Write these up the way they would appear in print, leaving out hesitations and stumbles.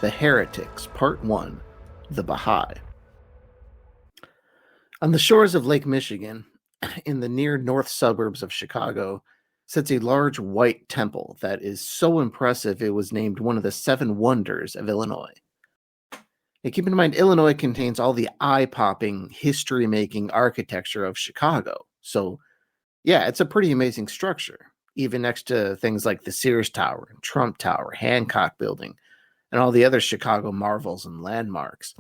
The Heretics, Part 1, The Baha'i. On the shores of Lake Michigan, in the near north suburbs of Chicago, sits a large white temple that is so impressive it was named one of the 7 wonders of Illinois. Now, keep in mind, Illinois contains all the eye-popping, history-making architecture of Chicago. So, yeah, it's a pretty amazing structure, even next to things like the Sears Tower and Trump Tower, Hancock Building, and all the other Chicago marvels and landmarks.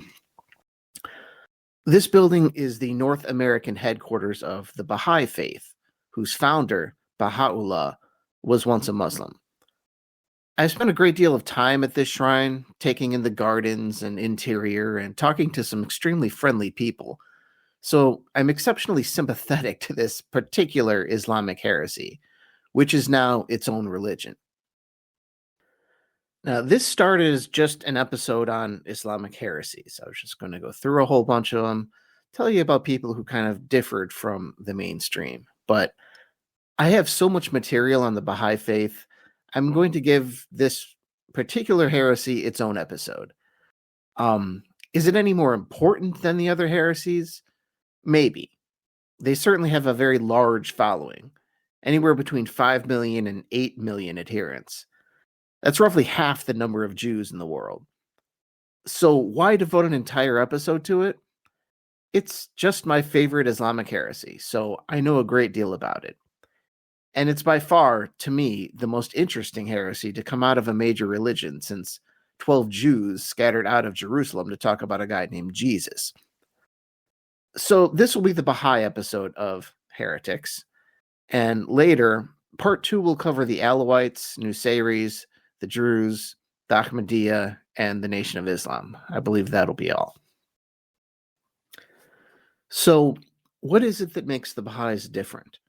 This building is the North American headquarters of the Bahai Faith, whose founder, Baha-ullah, was once a Muslim. I spent a great deal of time at this shrine, taking in the gardens and interior and talking to some extremely friendly people. So I'm exceptionally sympathetic to this particular Islamic heresy, which is now its own religion. Now, this started as just an episode on Islamic heresies. I was just going to go through a whole bunch of them, tell you about people who kind of differed from the mainstream. But I have so much material on the Bahai Faith, I'm going to give this particular heresy its own episode. Is it any more important than the other heresies? Maybe. They certainly have a very large following, anywhere between 5 million and 8 million adherents. That's roughly half the number of Jews in the world. So why devote an entire episode to it? It's just my favorite Islamic heresy, so I know a great deal about it. And it's by far, to me, the most interesting heresy to come out of a major religion since 12 Jews scattered out of Jerusalem to talk about a guy named Jesus. So this will be the Baha'i episode of Heretics. And later, part 2 will cover the Alawites, Nusayris, the Druze, the Ahmadiyya, and the Nation of Islam. I believe that'll be all. So, what is it that makes the Baha'is different?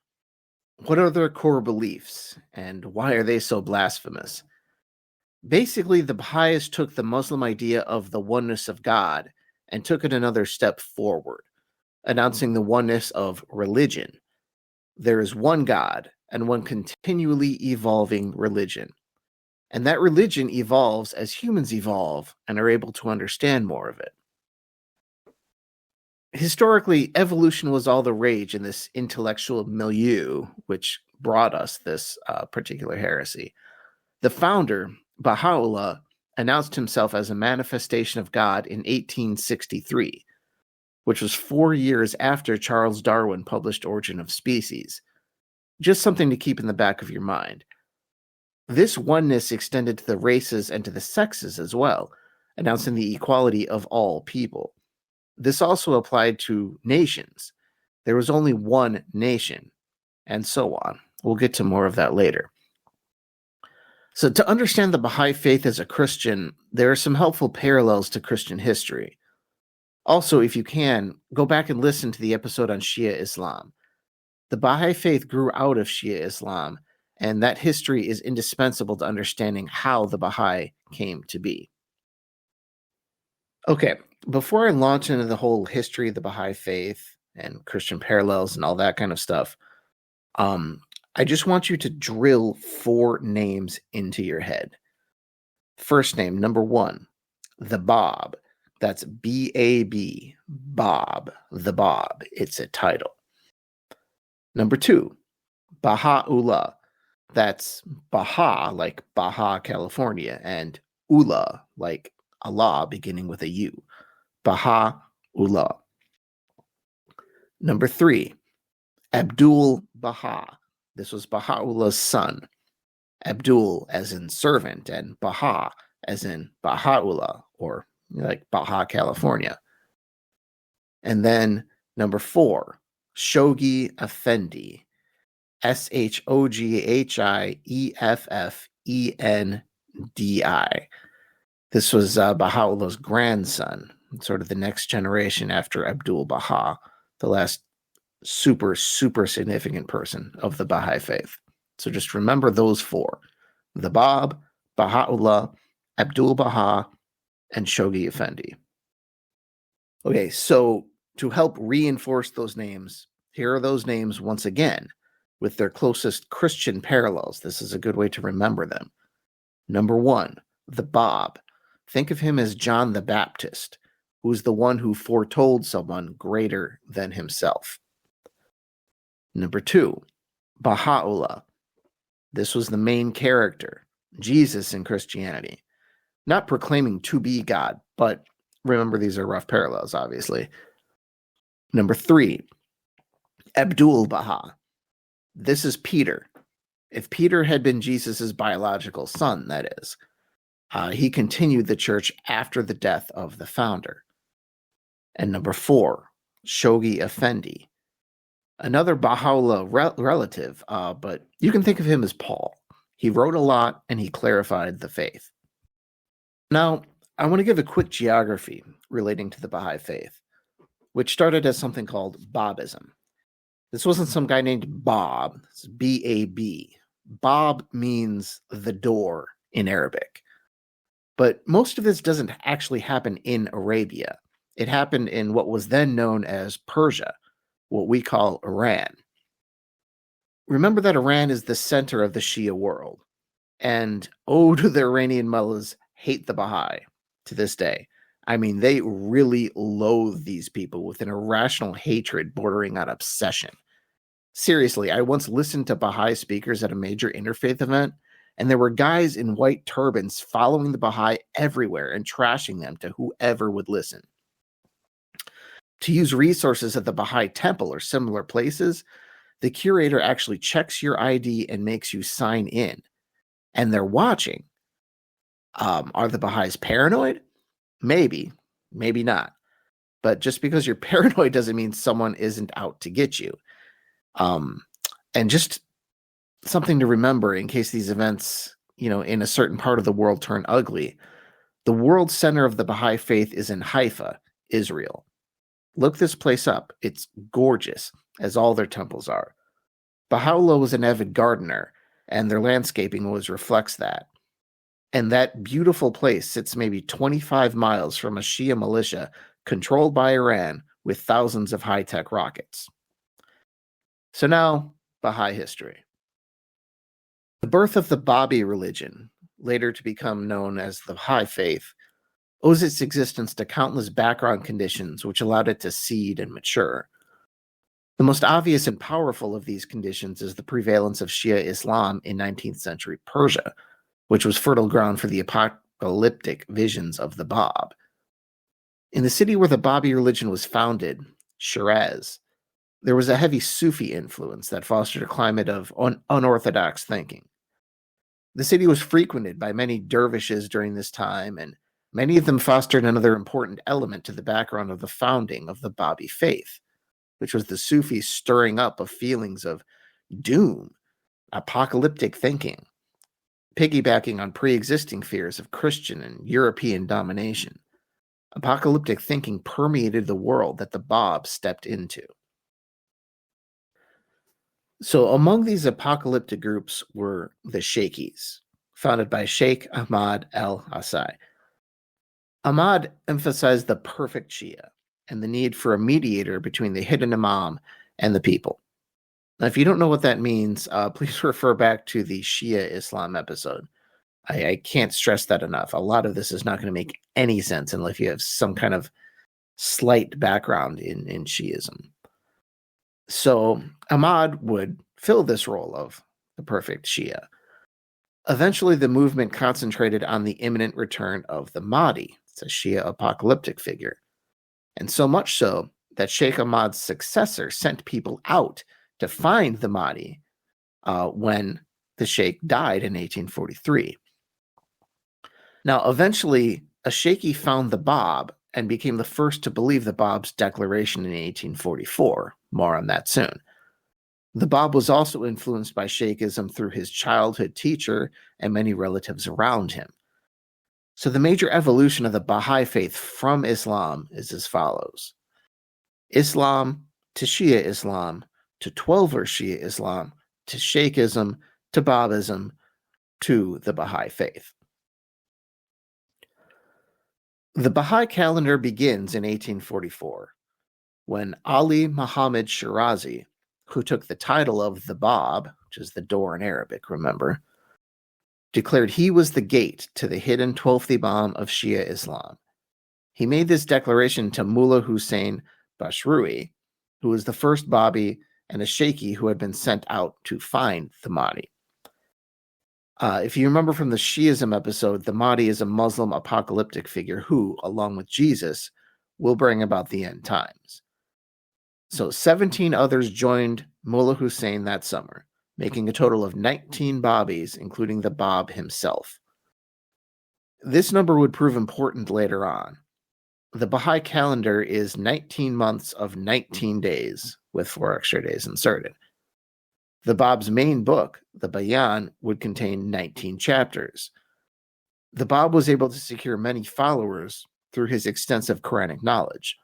What are their core beliefs, and why are they so blasphemous? Basically, the Baha'is took the Muslim idea of the oneness of God and took it another step forward, announcing the oneness of religion. There is one God and one continually evolving religion. And that religion evolves as humans evolve and are able to understand more of it. Historically, evolution was all the rage in this intellectual milieu, which brought us this particular heresy. The founder, Baha-ullah, announced himself as a manifestation of God in 1863, which was 4 years after Charles Darwin published Origin of Species. Just something to keep in the back of your mind. This oneness extended to the races and to the sexes as well, announcing the equality of all people. This also applied to nations. There was only one nation, and so on. We'll get to more of that later. So to understand the Baha'i Faith as a Christian, there are some helpful parallels to Christian history. Also, if you can, go back and listen to the episode on Shia Islam. The Baha'i Faith grew out of Shia Islam, and that history is indispensable to understanding how the Baha'i came to be. Okay, before I launch into the whole history of the Baha'i Faith and Christian parallels and all that kind of stuff, I just want you to drill 4 names into your head. First name, number 1, the Bab. That's B-A-B, Bob, the Bab. It's a title. Number 2, Baha-ullah. That's Baha, like Baja, California, and Ullah, like Allah, beginning with a U. Baha-ullah. Number 3, Abdul Baha. This was Baha'ullah's son. Abdul as in servant, and Baha as in Baha'ullah, or like Baja, California. And then number 4, Shoghi Effendi. Shoghieffendi. This was Baha'ullah's grandson, sort of the next generation after Abdul Baha, the last super significant person of the Baha'i Faith. So just remember those 4. The Bab, Baha'u'llah, Abdul Baha, and Shoghi Effendi. Okay, so to help reinforce those names, here are those names once again, with their closest Christian parallels. This is a good way to remember them. Number 1, the Bab. think of him as John the Baptist, who is the one who foretold someone greater than himself. Number 2, Baha-ullah. This was the main character, Jesus in Christianity. Not proclaiming to be God, but remember these are rough parallels, obviously. Number 3, Abdul-Baha. This is Peter. If Peter had been Jesus' biological son, that is. He continued the church after the death of the founder. And number 4, Shoghi Effendi. Another Baha-ullah relative, but you can think of him as Paul. He wrote a lot and he clarified the faith. Now, I want to give a quick geography relating to the Baha'i Faith, which started as something called Babism. This wasn't some guy named Bob. It's B-A-B. Bab means the door in Arabic. But most of this doesn't actually happen in Arabia. It happened in what was then known as Persia, what we call Iran. Remember that Iran is the center of the Shia world. And do the Iranian mullahs hate the Baha'i to this day. I mean, they really loathe these people with an irrational hatred bordering on obsession. Seriously, I once listened to Baha'i speakers at a major interfaith event, and there were guys in white turbans following the Baha'i everywhere and trashing them to whoever would listen. To use resources at the Baha'i temple or similar places, the curator actually checks your ID and makes you sign in. And they're watching. Are the Baha'is paranoid? Maybe, maybe not. But just because you're paranoid doesn't mean someone isn't out to get you. And just something to remember in case these events, in a certain part of the world turn ugly. The world center of the Baha'i Faith is in Haifa, Israel. Look this place up. It's gorgeous, as all their temples are. Baha-ullah was an avid gardener, and their landscaping always reflects that. And that beautiful place sits maybe 25 miles from a Shia militia controlled by Iran with thousands of high-tech rockets. So now, Baha'i history. The birth of the Babi religion, later to become known as the Baha'i Faith, owes its existence to countless background conditions which allowed it to seed and mature. The most obvious and powerful of these conditions is the prevalence of Shia Islam in 19th century Persia, which was fertile ground for the apocalyptic visions of the Bab. In the city where the Babi religion was founded, Shiraz, there was a heavy Sufi influence that fostered a climate of unorthodox thinking. The city was frequented by many dervishes during this time, and many of them fostered another important element to the background of the founding of the Babi faith, which was the Sufi stirring up of feelings of doom, apocalyptic thinking, piggybacking on pre-existing fears of Christian and European domination. Apocalyptic thinking permeated the world that the Bab stepped into. So among these apocalyptic groups were the Sheikhis, founded by Sheikh Ahmad al-Asai. Ahmad emphasized the perfect Shia and the need for a mediator between the hidden imam and the people. Now, if you don't know what that means, please refer back to the Shia Islam episode. I can't stress that enough. A lot of this is not going to make any sense unless you have some kind of slight background in Shiism. So Ahmad would fill this role of the perfect Shia. Eventually, the movement concentrated on the imminent return of the Mahdi. It's a Shia apocalyptic figure. And so much so that Sheikh Ahmad's successor sent people out to find the Mahdi when the Sheikh died in 1843. Now, eventually, a Sheikhi found the Bab and became the first to believe the Bab's declaration in 1844. More on that soon. The Bab was also influenced by Sheikhism through his childhood teacher and many relatives around him. So the major evolution of the Baha'i faith from Islam is as follows. Islam to Shia Islam to Twelver Shia Islam to Sheikhism to Babism to the Baha'i faith. The Baha'i calendar begins in 1844, when Ali Muhammad Shirazi, who took the title of the Bab, which is the door in Arabic, remember, declared he was the gate to the hidden 12th Imam of Shia Islam. He made this declaration to Mullah Hussein Bashrui, who was the first Babi and a Sheikhi who had been sent out to find the Mahdi. If you remember from the Shiism episode, the Mahdi is a Muslim apocalyptic figure who, along with Jesus, will bring about the end times. So 17 others joined Mullah Hussein that summer, making a total of 19 Babis, including the Bab himself. This number would prove important later on. The Baha'i calendar is 19 months of 19 days, with 4 extra days inserted. The Bab's main book, the Bayan, would contain 19 chapters. The Bab was able to secure many followers through his extensive Quranic knowledge.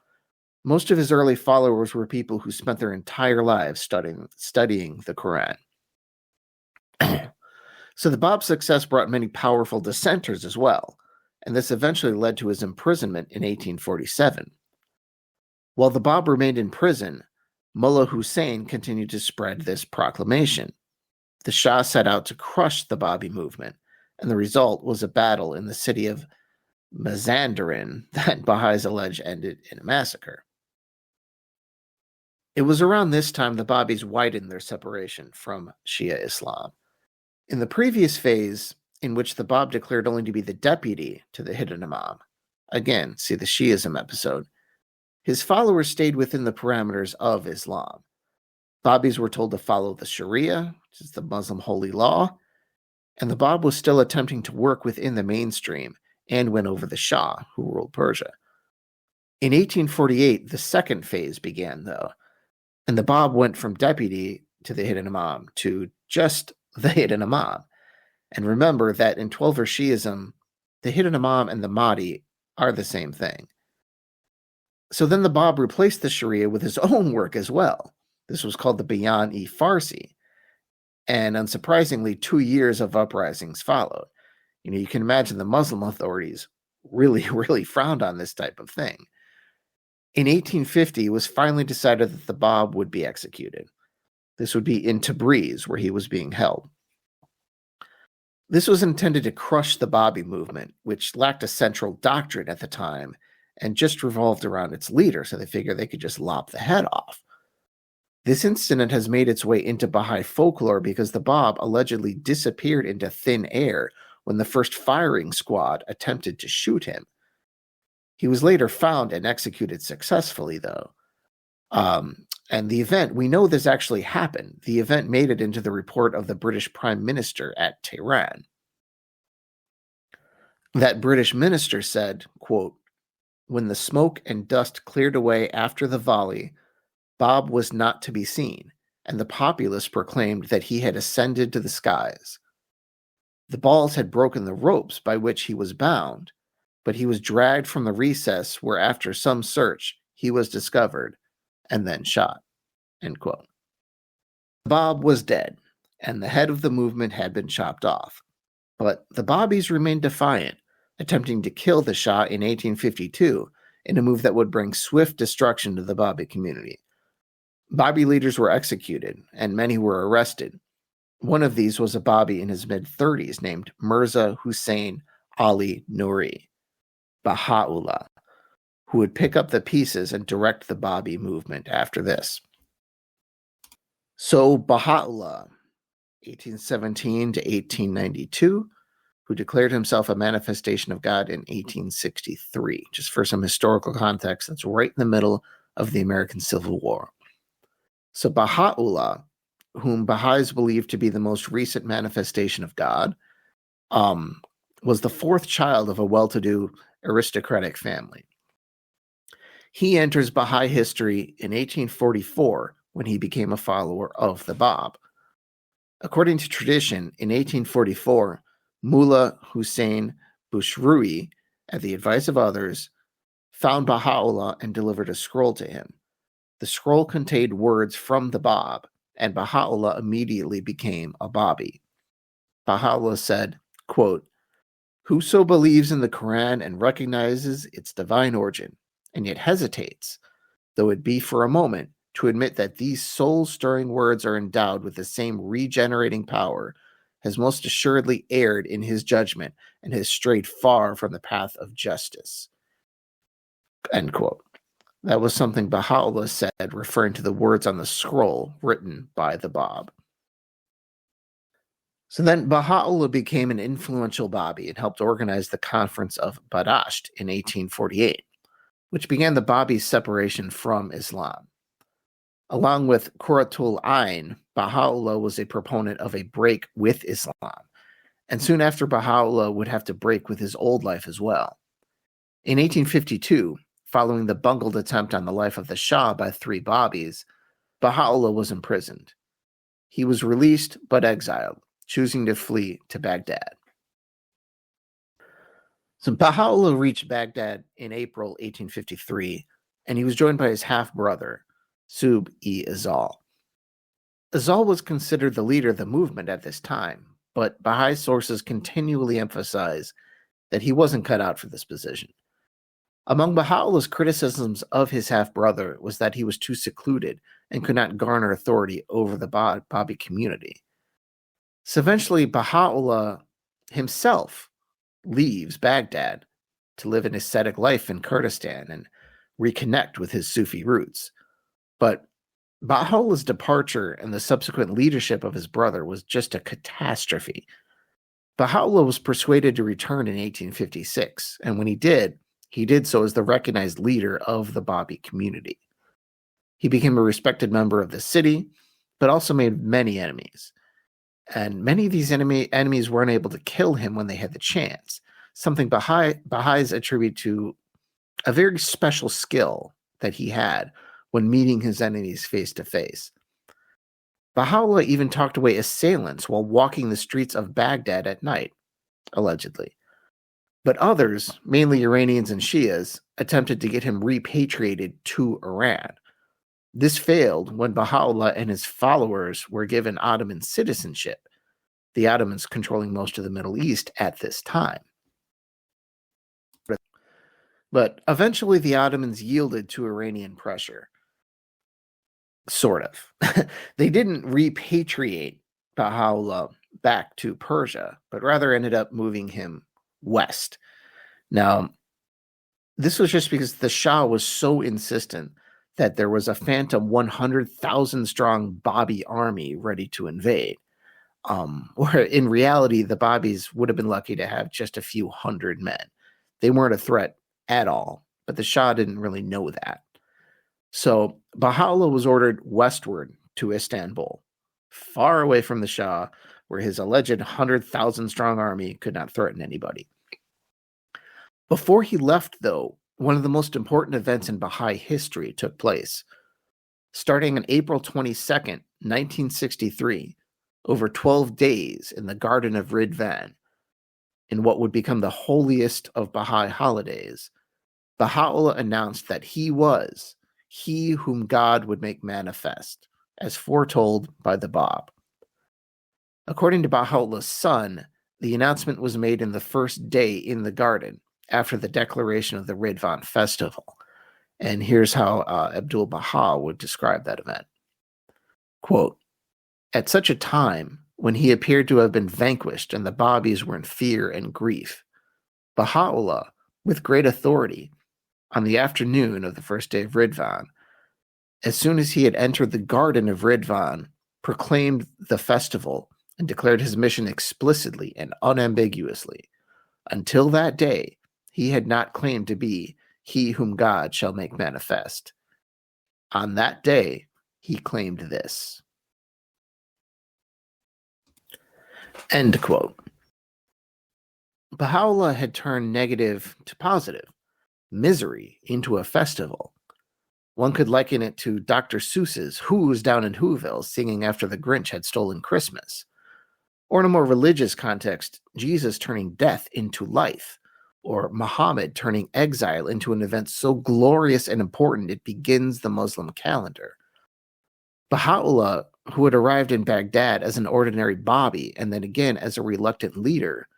Most of his early followers were people who spent their entire lives studying the Quran. So the Bab's success brought many powerful dissenters as well, and this eventually led to his imprisonment in 1847. While the Bab remained in prison, Mullah Hussein continued to spread this proclamation. The Shah set out to crush the Babi movement, and the result was a battle in the city of Mazandaran that Baha'is allege ended in a massacre. It was around this time the Babis widened their separation from Shia Islam. In the previous phase, in which the Bab declared only to be the deputy to the hidden Imam, again, see the Shiism episode, his followers stayed within the parameters of Islam. Babis were told to follow the Sharia, which is the Muslim holy law, and the Bab was still attempting to work within the mainstream and win over the Shah, who ruled Persia. In 1848, the second phase began, though, and the Bab went from deputy to the hidden Imam to just the hidden Imam. And remember that in Twelver Shi'ism, the hidden Imam and the Mahdi are the same thing. So then the Bab replaced the Sharia with his own work as well. This was called the Bayan-e-Farsi. And unsurprisingly, 2 years of uprisings followed. You can imagine the Muslim authorities really, really frowned on this type of thing. In 1850, it was finally decided that the Bab would be executed. This would be in Tabriz, where he was being held. This was intended to crush the Babi movement, which lacked a central doctrine at the time and just revolved around its leader, so they figured they could just lop the head off. This incident has made its way into Baha'i folklore because the Bab allegedly disappeared into thin air when the first firing squad attempted to shoot him. He was later found and executed successfully, though. And the event, we know this actually happened. The event made it into the report of the British Prime Minister at Tehran. That British minister said, quote, "When the smoke and dust cleared away after the volley, Bab was not to be seen, and the populace proclaimed that he had ascended to the skies. The balls had broken the ropes by which he was bound, but he was dragged from the recess where after some search he was discovered and then shot." End quote. Bab was dead, and the head of the movement had been chopped off. But the Babis remained defiant, attempting to kill the Shah in 1852 in a move that would bring swift destruction to the Babi community. Babi leaders were executed, and many were arrested. One of these was a Babi in his mid-30s named Mirza Hussein Ali Nouri, Baha-ullah, who would pick up the pieces and direct the Babi movement after this. So Baha-ullah, 1817 to 1892, who declared himself a manifestation of God in 1863. Just for some historical context, that's right in the middle of the American Civil War. So Baha-ullah, whom Baha'is believe to be the most recent manifestation of God, was the fourth child of a well-to-do aristocratic family. He enters Baha'i history in 1844 when he became a follower of the Bab. According to tradition, in 1844, Mullah Hussein Bashrui, at the advice of others, found Baha-ullah and delivered a scroll to him. The scroll contained words from the Bab, and Baha-ullah immediately became a Babi. Baha-ullah said, quote, "Whoso believes in the Quran and recognizes its divine origin, and yet hesitates, though it be for a moment, to admit that these soul-stirring words are endowed with the same regenerating power has most assuredly erred in his judgment and has strayed far from the path of justice." End quote. That was something Baha-ullah said, referring to the words on the scroll written by the Bab. So then Baha-ullah became an influential Babi and helped organize the Conference of Badasht in 1848, which began the Babi's separation from Islam. Along with Qurratul Ain, Baha-ullah was a proponent of a break with Islam, and soon after Baha-ullah would have to break with his old life as well. In 1852, following the bungled attempt on the life of the Shah by 3 Babis, Baha-ullah was imprisoned. He was released but exiled, choosing to flee to Baghdad. So Baha-ullah reached Baghdad in April 1853, and he was joined by his half-brother, Sub-e-Azal. Azal was considered the leader of the movement at this time, but Baha'i sources continually emphasize that he wasn't cut out for this position. Among Baha'ullah's criticisms of his half-brother was that he was too secluded and could not garner authority over the Babi community. So eventually Baha'u'llah himself leaves Baghdad to live an ascetic life in Kurdistan and reconnect with his Sufi roots. But Baha'u'llah's departure and the subsequent leadership of his brother was just a catastrophe. Baha'u'llah was persuaded to return in 1856, and when he did so as the recognized leader of the Babi community. He became a respected member of the city, but also made many enemies. And many of these enemies weren't able to kill him when they had the chance, something Baha'is attribute to a very special skill that he had when meeting his enemies face to face. Baha'u'llah even talked away assailants while walking the streets of Baghdad at night, allegedly. But others, mainly Iranians and Shias, attempted to get him repatriated to Iran. This failed when Baha'u'llah and his followers were given Ottoman citizenship, the Ottomans controlling most of the Middle East at this time. But eventually the Ottomans yielded to Iranian pressure. Sort of. They didn't repatriate Baha'u'llah back to Persia, but rather ended up moving him west. Now, this was just because the Shah was so insistent that there was a phantom 100,000 strong Babi army ready to invade. Where in reality, the Babis would have been lucky to have just a few hundred men. They weren't a threat at all, but the Shah didn't really know that. So Baha'u'llah was ordered westward to Istanbul, far away from the Shah, where his alleged 100,000 strong army could not threaten anybody. Before he left, though, one of the most important events in Baha'i history took place. Starting on April 22nd, 1963, over 12 days in the Garden of Ridvan, in what would become the holiest of Baha'i holidays, Baha'u'llah announced that he was he whom God would make manifest, as foretold by the Bab. According to Baha'u'llah's son, the announcement was made in the first day in the garden, after the declaration of the Ridvan festival. And here's how Abdul Baha would describe that event. Quote, "At such a time, when he appeared to have been vanquished and the Babis were in fear and grief, Baha'u'llah, with great authority, on the afternoon of the first day of Ridvan, as soon as he had entered the garden of Ridvan, proclaimed the festival and declared his mission explicitly and unambiguously. Until that day, he had not claimed to be he whom God shall make manifest. On that day, he claimed this." End quote. Baha'u'llah had turned negative to positive, misery into a festival. One could liken it to Dr. Seuss's Who's Down in Whoville singing after the Grinch had stolen Christmas. Or in a more religious context, Jesus turning death into life, or Muhammad turning exile into an event so glorious and important it begins the Muslim calendar. Baha'u'llah, who had arrived in Baghdad as an ordinary Babi and then again as a reluctant leader,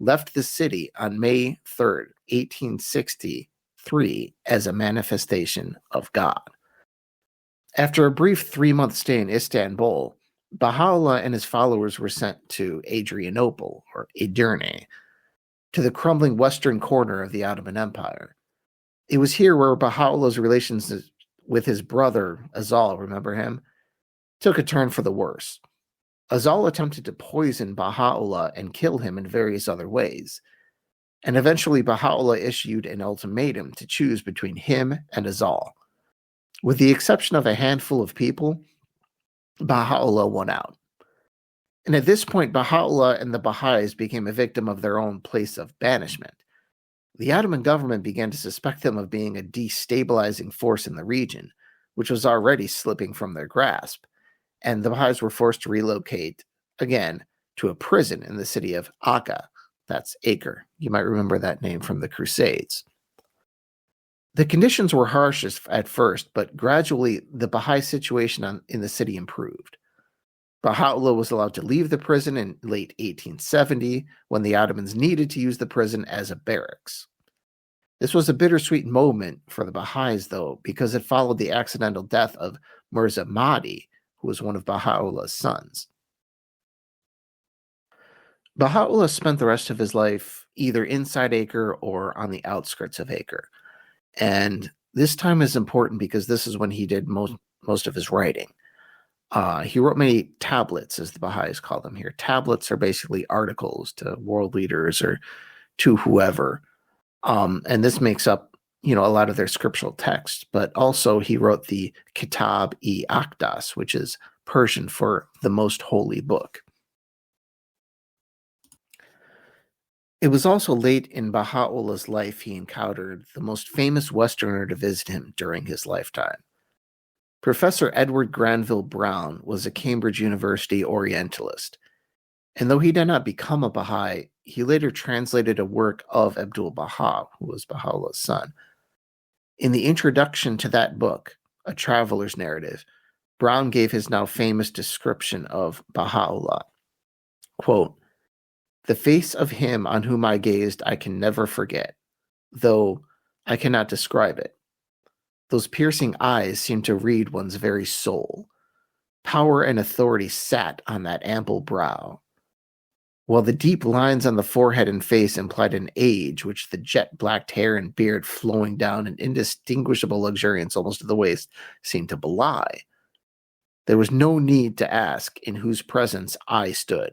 left the city on May 3rd, 1863, as a manifestation of God. After a brief 3-month stay in Istanbul, Baha-ullah and his followers were sent to Adrianople, or Edirne, to the crumbling western corner of the Ottoman Empire. It was here where Baha'u'llah's relations with his brother, Azal, remember him, took a turn for the worse. Azal attempted to poison Baha'u'llah and kill him in various other ways, and eventually Baha'u'llah issued an ultimatum to choose between him and Azal. With the exception of a handful of people, Baha'u'llah won out. And at this point, Baha'u'llah and the Baha'is became a victim of their own place of banishment. The Ottoman government began to suspect them of being a destabilizing force in the region, which was already slipping from their grasp, and the Baha'is were forced to relocate, again, to a prison in the city of Akka. That's Acre. You might remember that name from the Crusades. The conditions were harsh at first, but gradually the Baha'i situation in the city improved. Baha'u'llah was allowed to leave the prison in late 1870 when the Ottomans needed to use the prison as a barracks. This was a bittersweet moment for the Baha'is, though, because it followed the accidental death of Mirza Mahdi, who was one of Baha'u'llah's sons. Baha'u'llah spent the rest of his life either inside Acre or on the outskirts of Acre. And this time is important because this is when he did most of his writing. He wrote many tablets, as the Baha'is call them here. Tablets are basically articles to world leaders or to whoever. And this makes up, a lot of their scriptural texts. But also he wrote the Kitab-i-Aqdas, which is Persian for the most holy book. It was also late in Baha'u'llah's life he encountered the most famous Westerner to visit him during his lifetime. Professor Edward Granville Brown was a Cambridge University Orientalist, and though he did not become a Baha'i, he later translated a work of Abdul-Baha, who was Baha'u'llah's son. In the introduction to that book, A Traveler's Narrative, Brown gave his now famous description of Baha'u'llah. Quote, "The face of him on whom I gazed I can never forget, though I cannot describe it. Those piercing eyes seemed to read one's very soul. Power and authority sat on that ample brow, while the deep lines on the forehead and face implied an age which the jet-blacked hair and beard flowing down in indistinguishable luxuriance almost to the waist seemed to belie. There was no need to ask in whose presence I stood,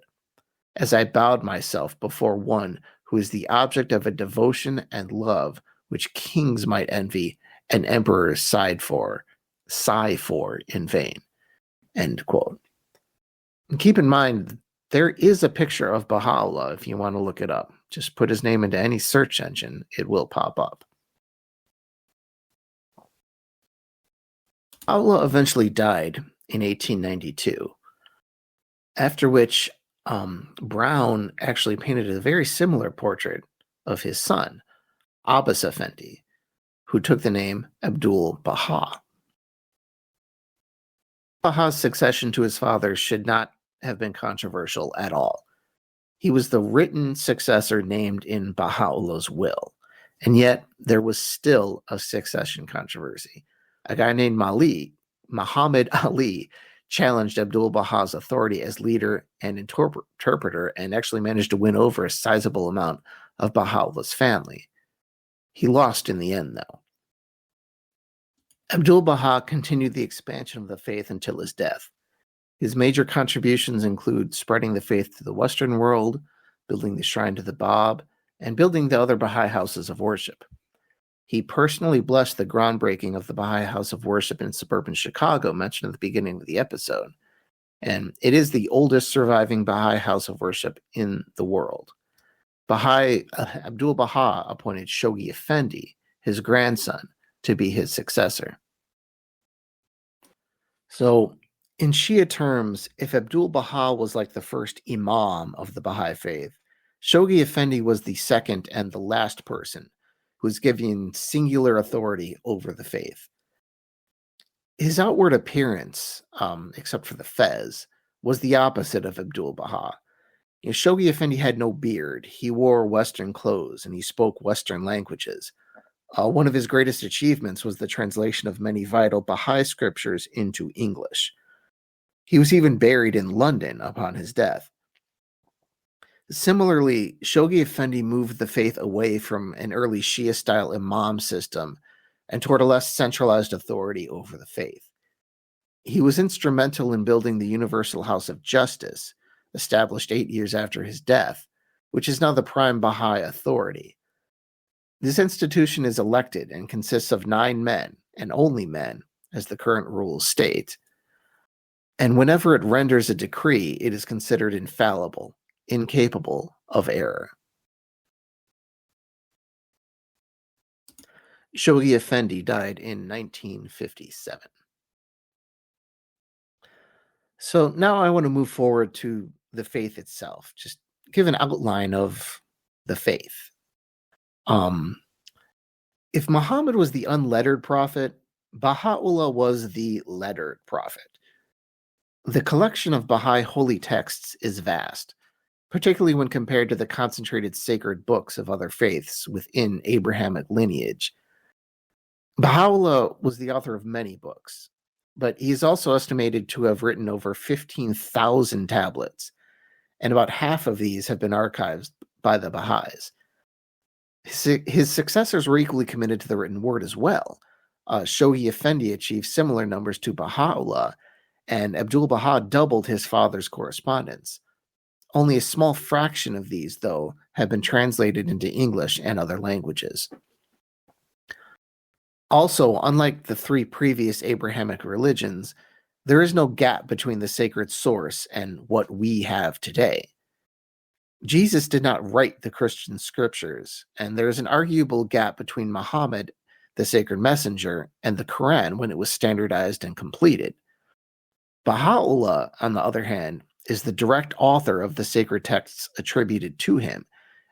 as I bowed myself before one who is the object of a devotion and love which kings might envy and emperors sigh for in vain." End quote. And keep in mind, there is a picture of Baha'u'llah if you want to look it up. Just put his name into any search engine, it will pop up. Baha'u'llah eventually died in 1892, after which Brown actually painted a very similar portrait of his son, Abbas Effendi, who took the name Abdul-Baha. Baha's succession to his father should not have been controversial at all. He was the written successor named in Baha'u'llah's will, and yet there was still a succession controversy. A guy named Muhammad Ali, challenged Abdul-Baha's authority as leader and interpreter and actually managed to win over a sizable amount of Baha'u'llah's family. He lost in the end, though. Abdul-Baha continued the expansion of the faith until his death. His major contributions include spreading the faith to the Western world, building the shrine to the Bab, and building the other Baha'i houses of worship. He personally blessed the groundbreaking of the Baha'i House of Worship in suburban Chicago, mentioned at the beginning of the episode. And it is the oldest surviving Baha'i House of Worship in the world. Abdul-Baha appointed Shoghi Effendi, his grandson, to be his successor. So, in Shia terms, if Abdul-Baha was like the first imam of the Bahai Faith, Shoghi Effendi was the second and the last person who was given singular authority over the faith. His outward appearance, except for the fez, was the opposite of Abdul-Baha. Shoghi Effendi had no beard, he wore Western clothes, and he spoke Western languages. One of his greatest achievements was the translation of many vital Baha'i scriptures into English. He was even buried in London upon his death. Similarly, Shoghi Effendi moved the faith away from an early Shia-style imam system and toward a less centralized authority over the faith. He was instrumental in building the Universal House of Justice, established 8 years after his death, which is now the prime Baha'i authority. This institution is elected and consists of 9 men, and only men, as the current rules state. And whenever it renders a decree, it is considered infallible, incapable of error. Shoghi Effendi died in 1957. So now I want to move forward to the faith itself, just give an outline of the faith. If Muhammad was the unlettered prophet, Baha-ullah was the lettered prophet. The collection of Baha'i holy texts is vast, particularly when compared to the concentrated sacred books of other faiths within Abrahamic lineage. Baha-ullah was the author of many books, but he is also estimated to have written over 15,000 tablets, and about half of these have been archived by the Baha'is. His successors were equally committed to the written word as well. Shoghi Effendi achieved similar numbers to Baha-ullah, and Abdul-Baha doubled his father's correspondence. Only a small fraction of these, though, have been translated into English and other languages. Also, unlike the 3 previous Abrahamic religions, there is no gap between the sacred source and what we have today. Jesus did not write the Christian scriptures, and there is an arguable gap between Muhammad, the sacred messenger, and the Quran when it was standardized and completed. Baha-ullah, on the other hand, is the direct author of the sacred texts attributed to him,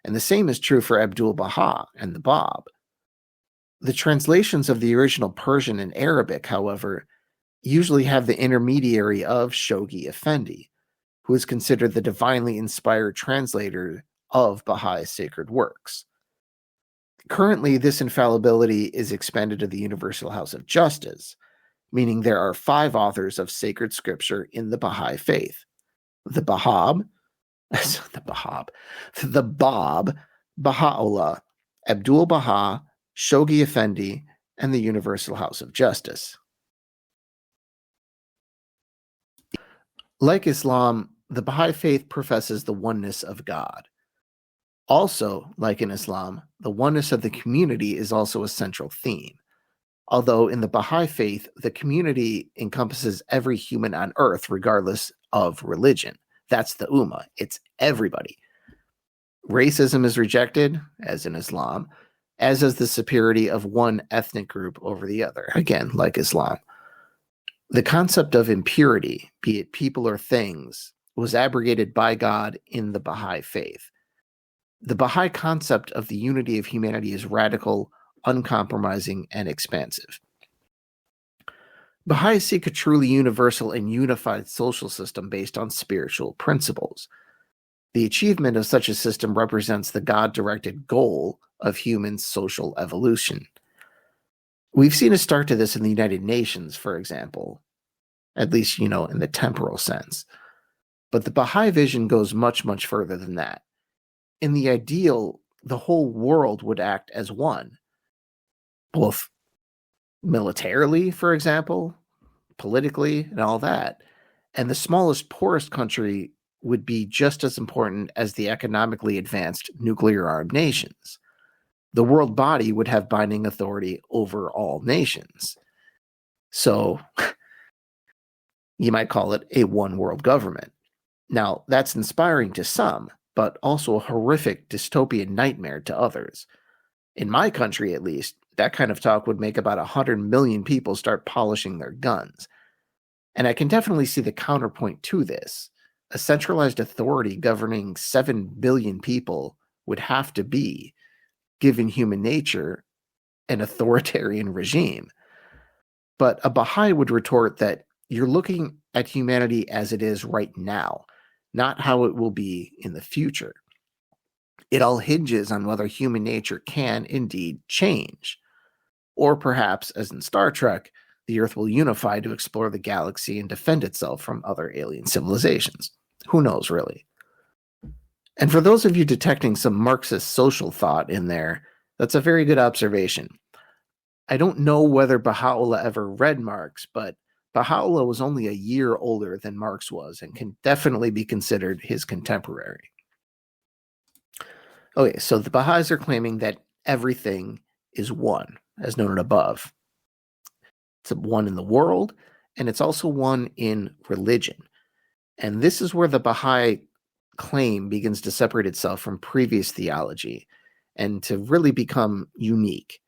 and the same is true for Abdul-Baha and the Bab. The translations of the original Persian and Arabic, however, usually have the intermediary of Shoghi Effendi, who is considered the divinely inspired translator of Baha'i sacred works. Currently, this infallibility is expanded to the Universal House of Justice, meaning there are 5 authors of sacred scripture in the Baha'i faith. The Bab, Baha-ullah, Abdul-Baha, Shoghi Effendi, and the Universal House of Justice. Like Islam, the Baha'i faith professes the oneness of God. Also, like in Islam, the oneness of the community is also a central theme. Although in the Baha'i faith, the community encompasses every human on earth, regardless of religion. That's the Ummah. It's everybody. Racism is rejected, as in Islam, as is the superiority of one ethnic group over the other, again, like Islam. The concept of impurity, be it people or things, was abrogated by God in the Baha'i faith. The Baha'i concept of the unity of humanity is radical, uncompromising, and expansive. Baha'is seek a truly universal and unified social system based on spiritual principles. The achievement of such a system represents the God-directed goal of human social evolution. We've seen a start to this in the United Nations, for example, at least, in the temporal sense. But the Baha'i vision goes much, much further than that. In the ideal, the whole world would act as one, both militarily, for example, politically, and all that. And the smallest, poorest country would be just as important as the economically advanced nuclear-armed nations. The world body would have binding authority over all nations. So, you might call it a one-world government. Now, that's inspiring to some, but also a horrific dystopian nightmare to others. In my country, at least, that kind of talk would make about 100 million people start polishing their guns. And I can definitely see the counterpoint to this. A centralized authority governing 7 billion people would have to be, given human nature, an authoritarian regime. But a Baha'i would retort that you're looking at humanity as it is right now, not how it will be in the future. It all hinges on whether human nature can indeed change. Or perhaps, as in Star Trek, the Earth will unify to explore the galaxy and defend itself from other alien civilizations. Who knows, really? And for those of you detecting some Marxist social thought in there, that's a very good observation. I don't know whether Baha-ullah ever read Marx, but Baha-ullah was only a year older than Marx was and can definitely be considered his contemporary. Okay, so the Baha'is are claiming that everything is one, as noted above. It's one in the world, and it's also one in religion. And this is where the Baha'i claim begins to separate itself from previous theology and to really become unique.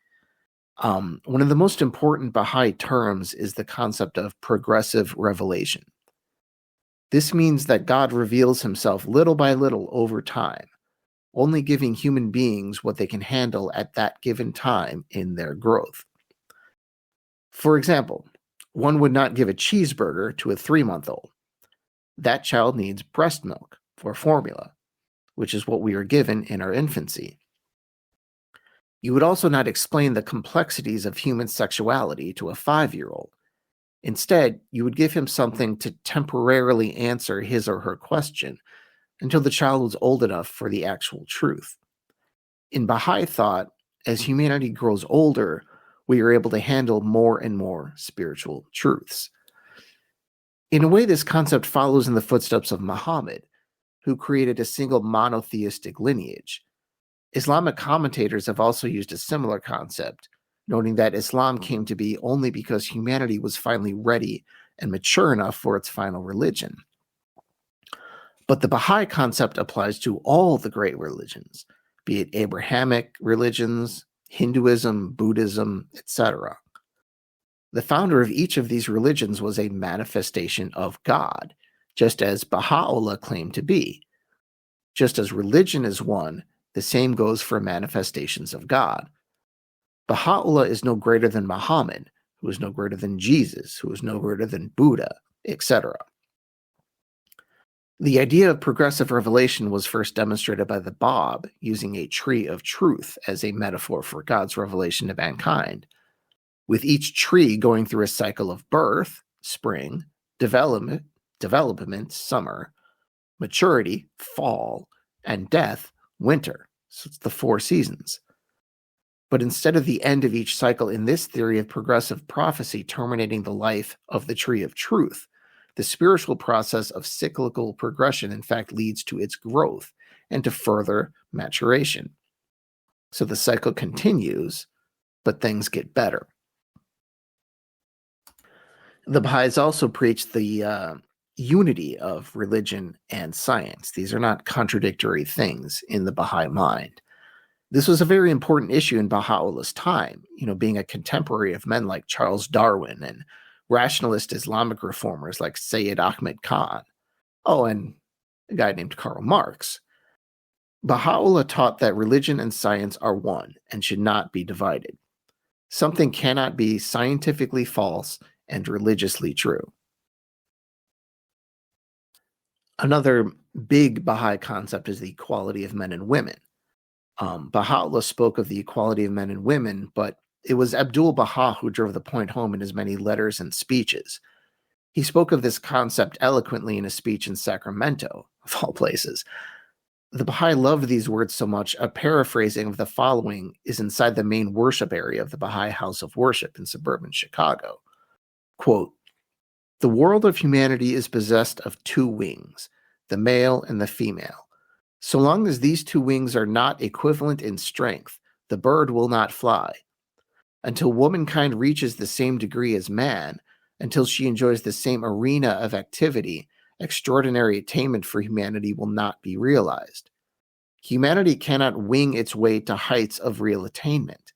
One of the most important Baha'i terms is the concept of progressive revelation. This means that God reveals himself little by little over time, only giving human beings what they can handle at that given time in their growth. For example, one would not give a cheeseburger to a 3-month-old. That child needs breast milk or formula, which is what we are given in our infancy. You would also not explain the complexities of human sexuality to a 5-year-old. Instead, you would give him something to temporarily answer his or her question until the child was old enough for the actual truth. In Baha'i thought, as humanity grows older, we are able to handle more and more spiritual truths. In a way, this concept follows in the footsteps of Muhammad, who created a single monotheistic lineage. Islamic commentators have also used a similar concept, noting that Islam came to be only because humanity was finally ready and mature enough for its final religion. But the Baha'i concept applies to all the great religions, be it Abrahamic religions, Hinduism, Buddhism, etc. The founder of each of these religions was a manifestation of God, just as Baha-ullah claimed to be. Just as religion is one, the same goes for manifestations of God. Baha-ullah is no greater than Muhammad, who is no greater than Jesus, who is no greater than Buddha, etc. The idea of progressive revelation was first demonstrated by the Bab, using a tree of truth as a metaphor for God's revelation to mankind, with each tree going through a cycle of birth, spring, development, summer, maturity, fall, and death, winter. So it's the 4 seasons. But instead of the end of each cycle in this theory of progressive prophecy terminating the life of the tree of truth, the spiritual process of cyclical progression, in fact, leads to its growth and to further maturation. So the cycle continues, but things get better. The Baha'is also preach the unity of religion and science. These are not contradictory things in the Baha'i mind. This was a very important issue in Baha'ullah's time, being a contemporary of men like Charles Darwin and rationalist Islamic reformers like Sayyid Ahmed Khan. Oh, and a guy named Karl Marx. Baha'u'llah taught that religion and science are one and should not be divided. Something cannot be scientifically false and religiously true. Another big Baha'i concept is the equality of men and women. Baha'u'llah spoke of the equality of men and women, but it was Abdul Baha who drove the point home in his many letters and speeches. He spoke of this concept eloquently in a speech in Sacramento, of all places. The Baha'i loved these words so much, a paraphrasing of the following is inside the main worship area of the Baha'i House of Worship in suburban Chicago. Quote, "The world of humanity is possessed of 2 wings, the male and the female. So long as these 2 wings are not equivalent in strength, the bird will not fly. Until womankind reaches the same degree as man, until she enjoys the same arena of activity, extraordinary attainment for humanity will not be realized. Humanity cannot wing its way to heights of real attainment.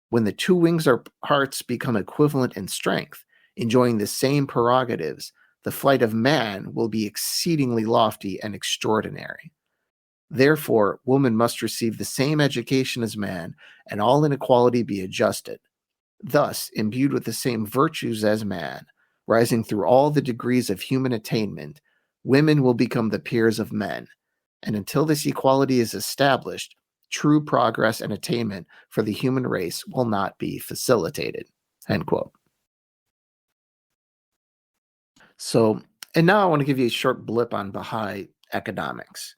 When the 2 wings or parts become equivalent in strength, enjoying the same prerogatives, the flight of man will be exceedingly lofty and extraordinary. Therefore, woman must receive the same education as man, and all inequality be adjusted. Thus, imbued with the same virtues as man, rising through all the degrees of human attainment, women will become the peers of men. And until this equality is established, true progress and attainment for the human race will not be facilitated." End quote. So, and now I want to give you a short blip on Baha'i economics.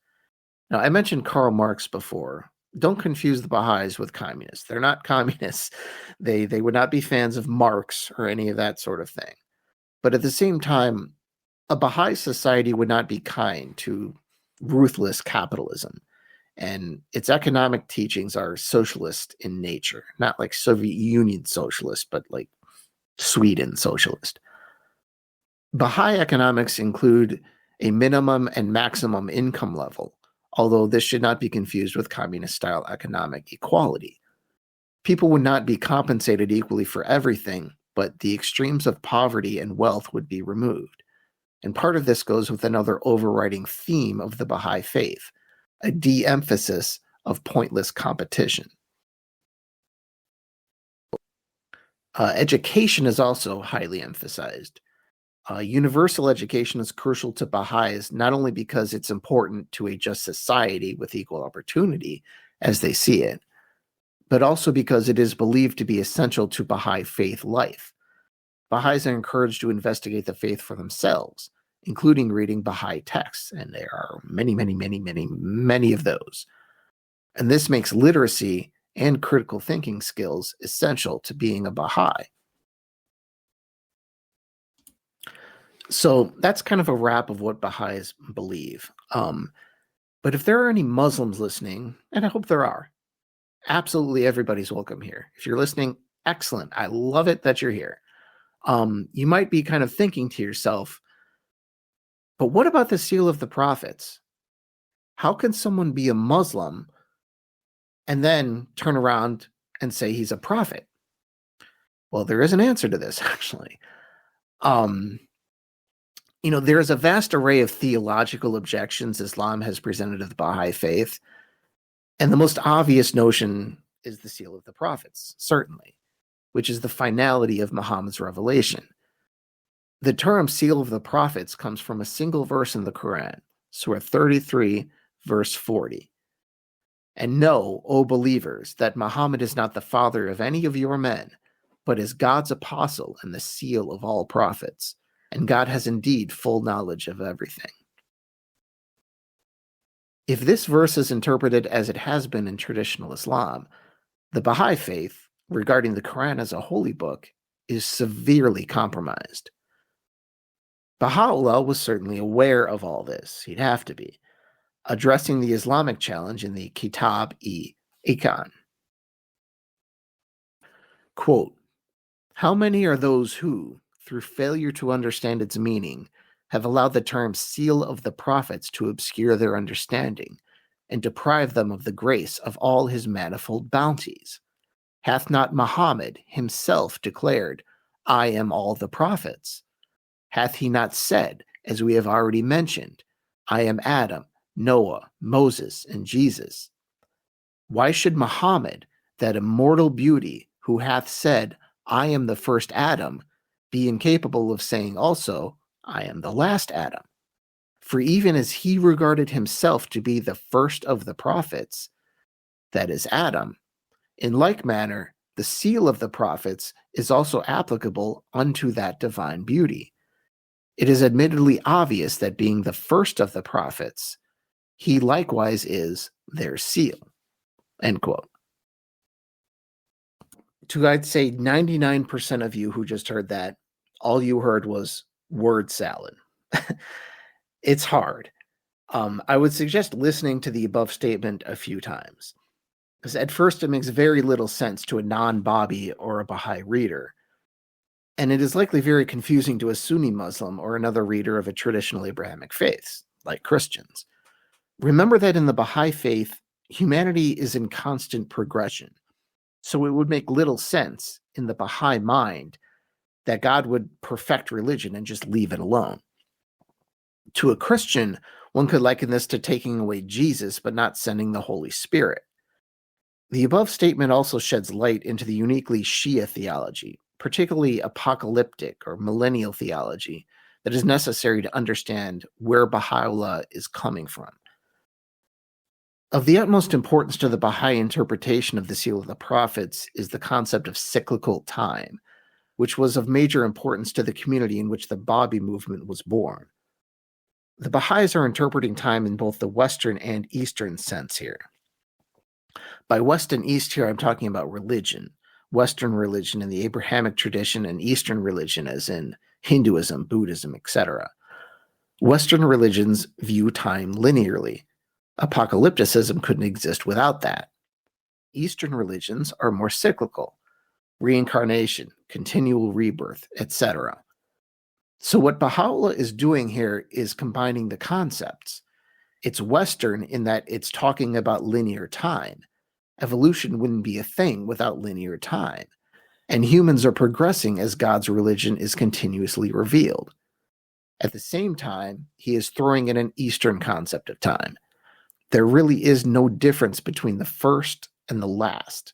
Now, I mentioned Karl Marx before. Don't confuse the Baha'is with communists. They're not communists. They would not be fans of Marx or any of that sort of thing. But at the same time, a Baha'i society would not be kind to ruthless capitalism. And its economic teachings are socialist in nature, not like Soviet Union socialist, but like Sweden socialist. Baha'i economics include a minimum and maximum income level, although this should not be confused with communist-style economic equality. People would not be compensated equally for everything, but the extremes of poverty and wealth would be removed. And part of this goes with another overriding theme of the Baha'i Faith, a de-emphasis of pointless competition. Education is also highly emphasized. Universal education is crucial to Baha'is not only because it's important to a just society with equal opportunity as they see it, but also because it is believed to be essential to Baha'i faith life. Baha'is are encouraged to investigate the faith for themselves, including reading Baha'i texts, and there are many of those. And this makes literacy and critical thinking skills essential to being a Baha'i. So that's kind of a wrap of what Baha'is believe. But if there are any Muslims listening, and I hope there are, absolutely everybody's welcome here. If you're listening, excellent. I love it that you're here. You might be kind of thinking to yourself, but what about the seal of the prophets? How can someone be a Muslim and then turn around and say he's a prophet? Well, there is an answer to this, actually. There is a vast array of theological objections Islam has presented to the Baha'i faith, and the most obvious notion is the seal of the prophets, certainly, which is the finality of Muhammad's revelation. The term seal of the prophets comes from a single verse in the Quran, Surah 33, verse 40. And know, O believers, that Muhammad is not the father of any of your men, but is God's apostle and the seal of all prophets. And God has indeed full knowledge of everything. If this verse is interpreted as it has been in traditional Islam, the Baha'i faith, regarding the Quran as a holy book, is severely compromised. Baha-ullah was certainly aware of all this. He'd have to be, addressing the Islamic challenge in the Kitab-e-Ikan. Quote, how many are those who, through failure to understand its meaning, have allowed the term seal of the prophets to obscure their understanding and deprive them of the grace of all his manifold bounties? Hath not Muhammad himself declared, I am all the prophets? Hath he not said, as we have already mentioned, I am Adam, Noah, Moses, and Jesus? Why should Muhammad, that immortal beauty, who hath said, I am the first Adam, be incapable of saying also, I am the last Adam? For even as he regarded himself to be the first of the prophets, that is Adam, in like manner, the seal of the prophets is also applicable unto that divine beauty. It is admittedly obvious that being the first of the prophets, he likewise is their seal. End quote. To, I'd say, 99% of you who just heard that, all you heard was word salad. It's hard. I would suggest listening to the above statement a few times, because at first it makes very little sense to a non-Babi or a Baha'i reader, and it is likely very confusing to a Sunni Muslim or another reader of a traditional Abrahamic faith, like Christians. Remember that in the Baha'i faith, humanity is in constant progression, so it would make little sense in the Baha'i mind that God would perfect religion and just leave it alone. To a Christian, one could liken this to taking away Jesus but not sending the Holy Spirit. The above statement also sheds light into the uniquely Shia theology, particularly apocalyptic or millennial theology, that is necessary to understand where Baha-ullah is coming from. Of the utmost importance to the Baha'i interpretation of the seal of the prophets is the concept of cyclical time, which was of major importance to the community in which the Babi movement was born. The Baha'is are interpreting time in both the Western and Eastern sense here. By West and East here, I'm talking about religion. Western religion in the Abrahamic tradition, and Eastern religion as in Hinduism, Buddhism, etc. Western religions view time linearly. Apocalypticism couldn't exist without that. Eastern religions are more cyclical. Reincarnation, continual rebirth, etc. So what Baha-ullah is doing here is combining the concepts. It's Western in that it's talking about linear time. Evolution wouldn't be a thing without linear time. And humans are progressing as God's religion is continuously revealed. At the same time, he is throwing in an Eastern concept of time. There really is no difference between the first and the last.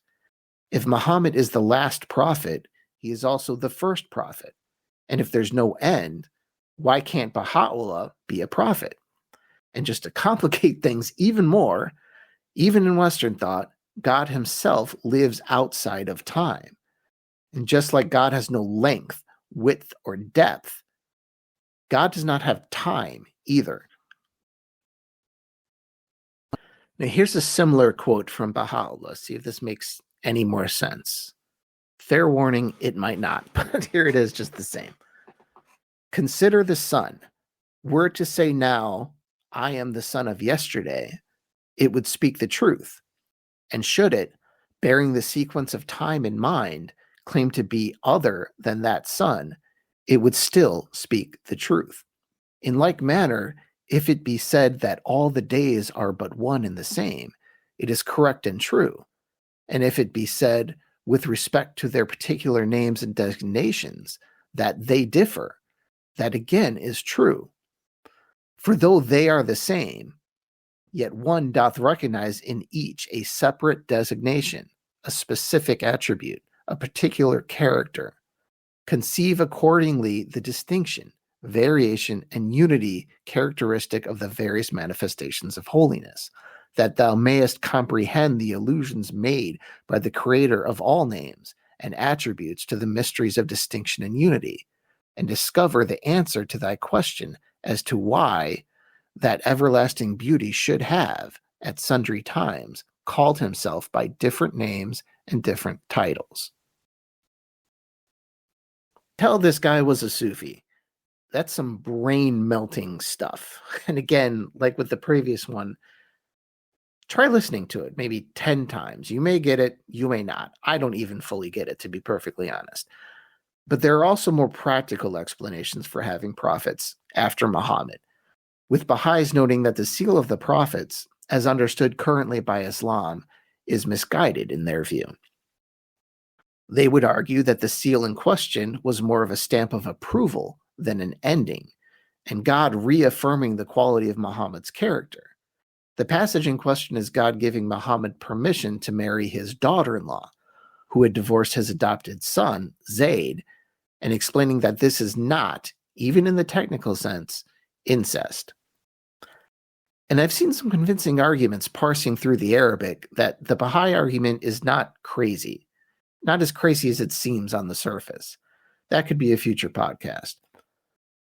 If Muhammad is the last prophet, he is also the first prophet. And if there's no end, why can't Baha-ullah be a prophet? And just to complicate things even more, even in Western thought, God himself lives outside of time. And just like God has no length, width, or depth, God does not have time either. Now here's a similar quote from Baha-ullah. See if this makes any more sense. Fair warning, it might not, but here it is just the same. Consider the sun. Were it to say now, I am the son of yesterday, it would speak the truth. And should it, bearing the sequence of time in mind, claim to be other than that sun, it would still speak the truth. In like manner, if it be said that all the days are but one and the same, it is correct and true. And if it be said, with respect to their particular names and designations, that they differ, that again is true. For though they are the same, yet one doth recognize in each a separate designation, a specific attribute, a particular character. Conceive accordingly the distinction, variation, and unity characteristic of the various manifestations of holiness, that thou mayest comprehend the allusions made by the Creator of all names and attributes to the mysteries of distinction and unity, and discover the answer to thy question as to why that everlasting beauty should have, at sundry times, called himself by different names and different titles. Tell this guy was a Sufi. That's some brain-melting stuff. And again, like with the previous one, try listening to it maybe 10 times. You may get it, you may not. I don't even fully get it, to be perfectly honest. But there are also more practical explanations for having prophets after Muhammad, with Baha'is noting that the seal of the prophets, as understood currently by Islam, is misguided in their view. They would argue that the seal in question was more of a stamp of approval than an ending, and God reaffirming the quality of Muhammad's character. The passage in question is God giving Muhammad permission to marry his daughter-in-law, who had divorced his adopted son, Zayd, and explaining that this is not, even in the technical sense, incest. And I've seen some convincing arguments parsing through the Arabic that the Baha'i argument is not crazy. Not as crazy as it seems on the surface. That could be a future podcast.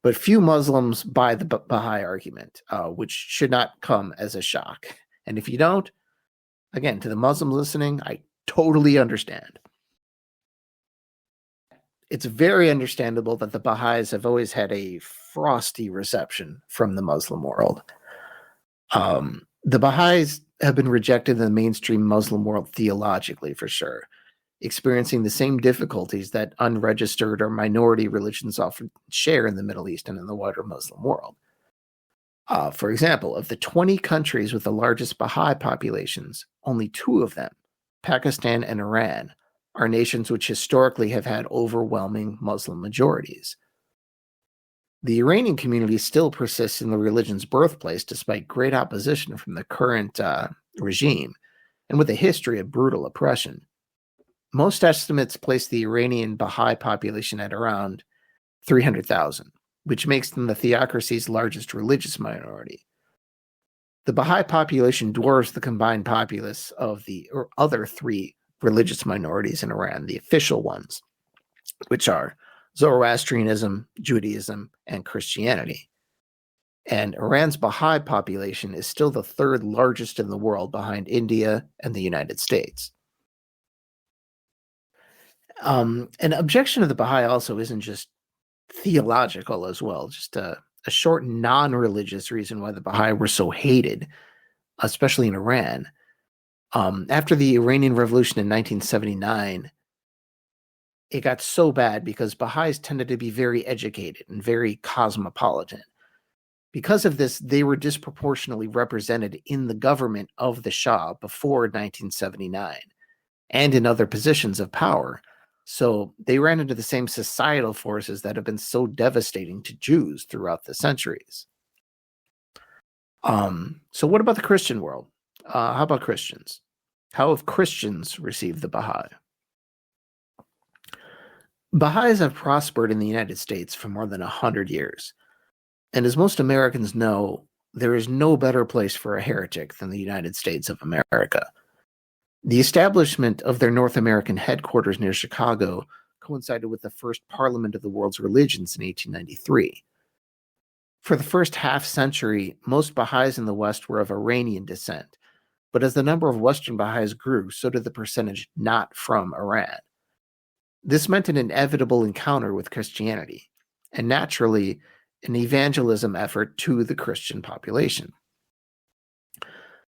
But few Muslims buy the Baha'i argument, which should not come as a shock. And if you don't, again, to the Muslims listening, I totally understand. It's very understandable that the Baha'is have always had a frosty reception from the Muslim world. The Baha'is have been rejected in the mainstream Muslim world theologically, for sure, experiencing the same difficulties that unregistered or minority religions often share in the Middle East and in the wider Muslim world. For example, of the 20 countries with the largest Baha'i populations, only 2 of them, Pakistan and Iran, are nations which historically have had overwhelming Muslim majorities. The Iranian community still persists in the religion's birthplace despite great opposition from the current regime, and with a history of brutal oppression. Most estimates place the Iranian Baha'i population at around 300,000, which makes them the theocracy's largest religious minority. The Baha'i population dwarfs the combined populace of the other 3 religious minorities in Iran, the official ones. which are Zoroastrianism, Judaism, and Christianity. And Iran's Baha'i population is still the third largest in the world behind India and the United States. An objection to the Baha'i also isn't just theological as well, just a short non-religious reason why the Baha'i were so hated, especially in Iran. After the Iranian Revolution in 1979, it got so bad because Baha'is tended to be very educated and very cosmopolitan. Because of this, they were disproportionately represented in the government of the Shah before 1979 and in other positions of power. So they ran into the same societal forces that have been so devastating to Jews throughout the centuries. So what about the Christian world? How about Christians? How have Christians received the Baha'i? Baha'is have prospered in the United States for more than 100 years. And as most Americans know, there is no better place for a heretic than the United States of America. The establishment of their North American headquarters near Chicago coincided with the first Parliament of the World's Religions in 1893. For the first half century, most Baha'is in the West were of Iranian descent, but as the number of Western Baha'is grew, so did the percentage not from Iran. This meant an inevitable encounter with Christianity, and naturally, an evangelism effort to the Christian population.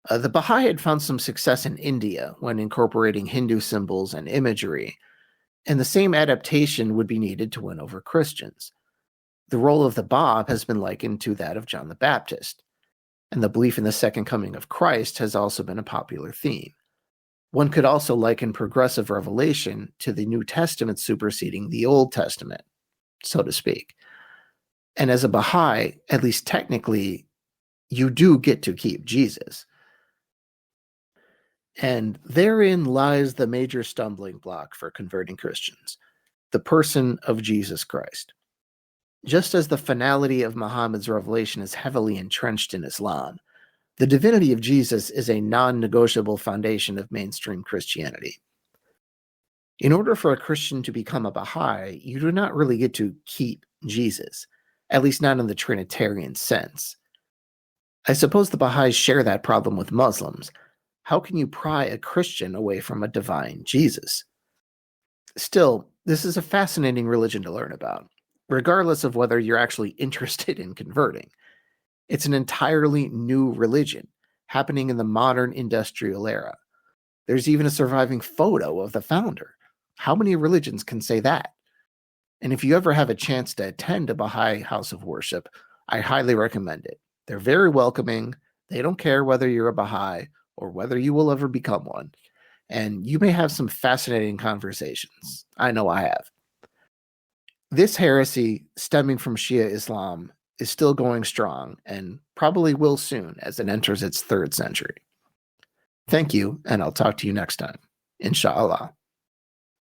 The Baha'i had found some success in India when incorporating Hindu symbols and imagery, and the same adaptation would be needed to win over Christians. The role of the Bab has been likened to that of John the Baptist, and the belief in the second coming of Christ has also been a popular theme. One could also liken progressive revelation to the New Testament superseding the Old Testament, so to speak. And as a Baha'i, at least technically, you do get to keep Jesus. And therein lies the major stumbling block for converting Christians, the person of Jesus Christ. Just as the finality of Muhammad's revelation is heavily entrenched in Islam, the divinity of Jesus is a non-negotiable foundation of mainstream Christianity. In order for a Christian to become a Baha'i, you do not really get to keep Jesus, at least not in the Trinitarian sense. I suppose the Baha'is share that problem with Muslims. How can you pry a Christian away from a divine Jesus? Still, this is a fascinating religion to learn about, regardless of whether you're actually interested in converting. It's an entirely new religion, happening in the modern industrial era. There's even a surviving photo of the founder. How many religions can say that? And if you ever have a chance to attend a Baha'i house of worship, I highly recommend it. They're very welcoming. They don't care whether you're a Baha'i or whether you will ever become one. And you may have some fascinating conversations. I know I have. This heresy, stemming from Shia Islam, is still going strong and probably will soon as it enters its third century. Thank you, and I'll talk to you next time. Inshallah.